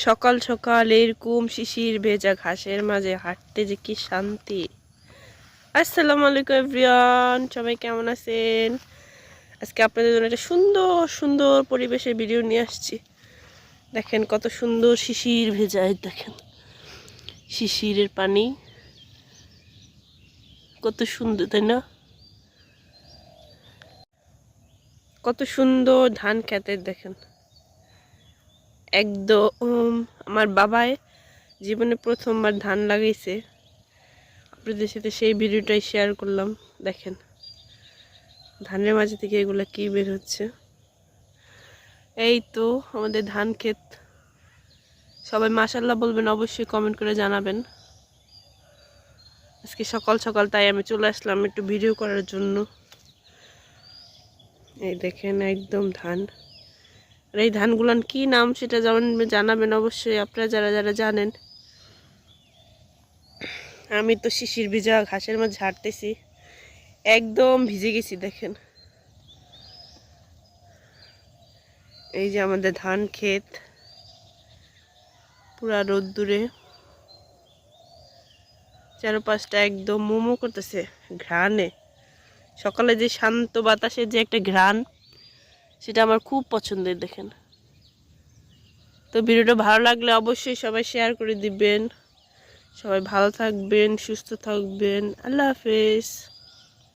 সকাল সকাল এরকম শিশির ভেজা ঘাসের মাঝে হাঁটতে যে কি শান্তি। আসসালামু আলাইকুম এভরিওয়ান, সবাই কেমন আছেন? আজকে আপনাদের জন্য একটা সুন্দর সুন্দর পরিবেশের ভিডিও নিয়ে আসছি। দেখেন কত সুন্দর শিশির ভেজা, এই দেখেন শিশিরের পানি কত সুন্দর, তাই না? কত সুন্দর ধান খেতের দেখেন একদম। আমার বাবাই জীবনে প্রথমবার ধান লাগাইছে, আপনাদের সাথে সেই ভিডিওটাই শেয়ার করলাম। দেখেন ধানের মাঝে থেকে এগুলা কি বের হচ্ছে। এই তো আমাদের ধান ক্ষেত। সবাই মাশাআল্লাহ বলবেন, অবশ্যই কমেন্ট করে জানাবেন। আজকে সকাল সকাল তাই আমি চলে আসলাম একটু ভিডিও করার জন্য। এই দেখেন একদম ধান। আর এই ধানগুলান কি নাম সেটা জানাবেন অবশ্যই, আপনারা যারা যারা জানেন। আমি তো শিশির ভিজা ঘাসের মাঝে হাঁটতেছি, একদম ভিজে গেছি। দেখেন এই যে আমাদের ধান ক্ষেত, পুরা রোদ্দুরে, চারপাশটা একদম মোমো করতেছে ঘ্রাণে। সকালে যে শান্ত বাতাসের যে একটা ঘ্রাণ, সেটা আমার খুব পছন্দের। দেখেন তো ভিডিওটা ভালো লাগলে অবশ্যই সবাই শেয়ার করে দিবেন। সবাই ভালো থাকবেন, সুস্থ থাকবেন। আল্লাহ হাফেজ।